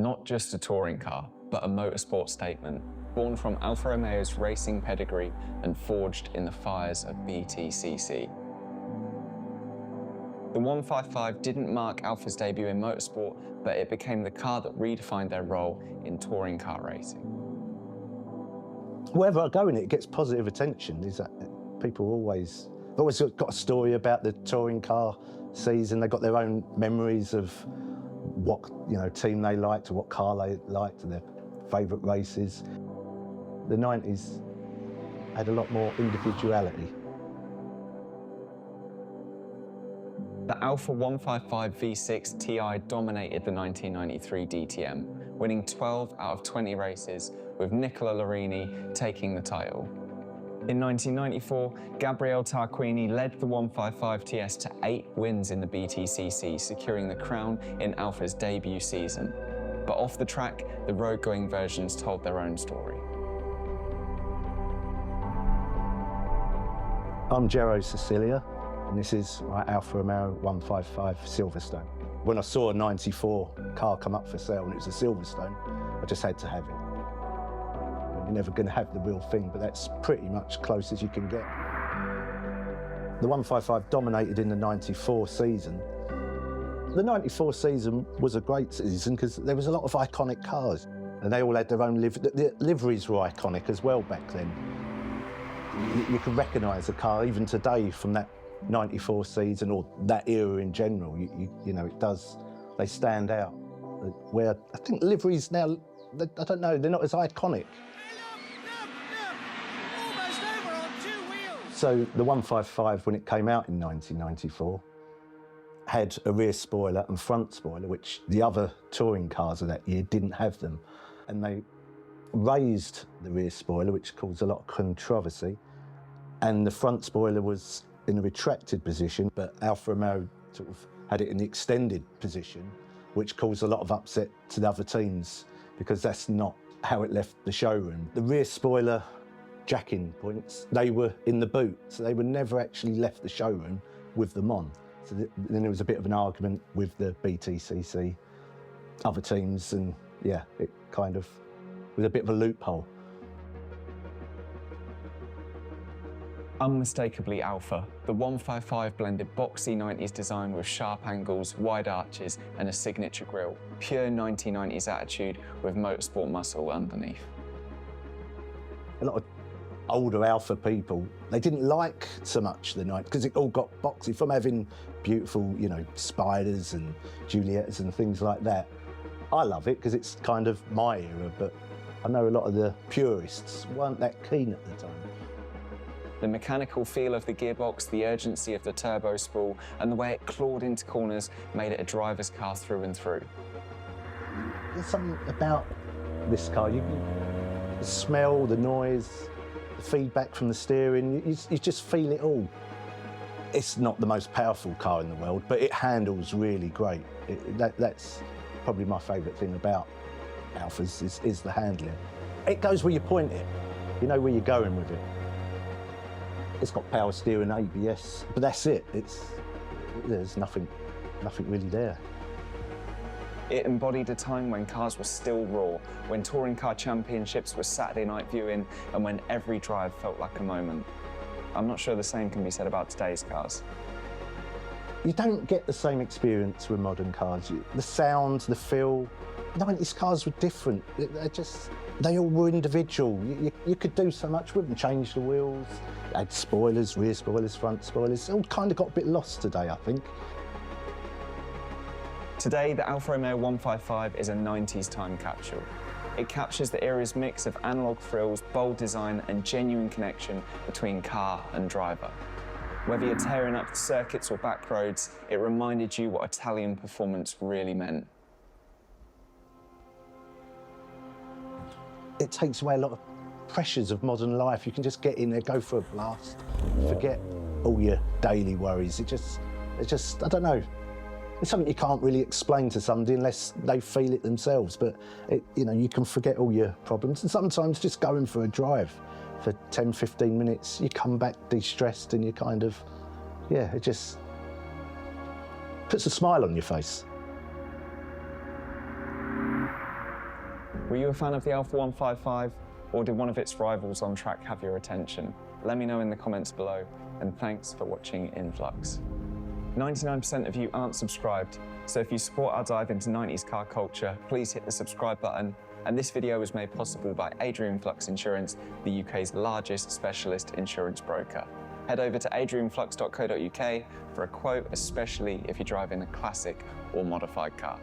Not just a touring car, but a motorsport statement, born from Alfa Romeo's racing pedigree and forged in the fires of Btcc. The 155 didn't mark Alfa's debut in motorsport, but it became the car that redefined their role in touring car racing. Wherever I go in it gets positive attention. Is that people always got a story about the touring car season. They've got their own memories of what team they liked or what car they liked and their favourite races. The 90s had a lot more individuality. The Alfa 155 V6 Ti dominated the 1993 DTM, winning 12 out of 20 races, with Nicola Larini taking the title. In 1994, Gabriele Tarquini led the 155 TS to 8 wins in the Btcc, securing the crown in Alfa's debut season. But off the track, the road-going versions told their own story. I'm Gero Sicilia, and this is my Alfa Romeo 155 Silverstone. When I saw a 94 car come up for sale and it was a Silverstone, I just had to have it. You're never going to have the real thing, but that's pretty much close as you can get. The 155 dominated in the 94 season. The 94 season was a great season because there was a lot of iconic cars and they all had their own livery. The liveries were iconic as well back then. You can recognise a car even today from that 94 season or that era in general. You know, it does, they stand out. Where I think liveries now, I don't know, they're not as iconic. So the 155, when it came out in 1994, had a rear spoiler and front spoiler, which the other touring cars of that year didn't have them. And they raised the rear spoiler, which caused a lot of controversy. And the front spoiler was in a retracted position, but Alfa Romeo sort of had it in the extended position, which caused a lot of upset to the other teams because that's not how it left the showroom. The rear spoiler jacking points, they were in the boot, so they were never actually left the showroom with them on. So then there was a bit of an argument with the Btcc, other teams, and yeah, it kind of was a bit of a loophole. Unmistakably Alfa, the 155 blended boxy 90s design with sharp angles, wide arches, and a signature grille. Pure 1990s attitude with motorsport muscle underneath. A lot of older Alfa people, they didn't like so much the 90s because it all got boxy from having beautiful, spiders and Juliettes and things like that. I love it because it's kind of my era, but I know a lot of the purists weren't that keen at the time. The mechanical feel of the gearbox, the urgency of the turbo spool, and the way it clawed into corners made it a driver's car through and through. There's something about this car. The smell, the noise, the feedback from the steering, you just feel it all. It's not the most powerful car in the world, but it handles really great. That's probably my favourite thing about Alfas is the handling. It goes where you point it. You know where you're going with it. It's got power steering, ABS, but that's it. There's nothing really there. It embodied a time when cars were still raw, when touring car championships were Saturday night viewing, and when every drive felt like a moment. I'm not sure the same can be said about today's cars. You don't get the same experience with modern cars. The sound, the feel, 90s cars were different. They all were individual. You could do so much with them, change the wheels, add spoilers, rear spoilers, front spoilers. It all kind of got a bit lost today, I think. Today, the Alfa Romeo 155 is a 90s time capsule. It captures the era's mix of analog thrills, bold design, and genuine connection between car and driver. Whether you're tearing up the circuits or back roads, it reminded you what Italian performance really meant. It takes away a lot of pressures of modern life. You can just get in there, go for a blast, forget all your daily worries. It's just, I don't know. It's something you can't really explain to somebody unless they feel it themselves. But you can forget all your problems. And sometimes just going for a drive for 10, 15 minutes, you come back de-stressed and you kind of, it just puts a smile on your face. Were you a fan of the Alfa 155, or did one of its rivals on track have your attention? Let me know in the comments below, and thanks for watching Influx. 99% of you aren't subscribed, so if you support our dive into 90s car culture, please hit the subscribe button. And this video was made possible by Adrian Flux Insurance, the UK's largest specialist insurance broker. Head over to adrianflux.co.uk for a quote, especially if you're driving a classic or modified car.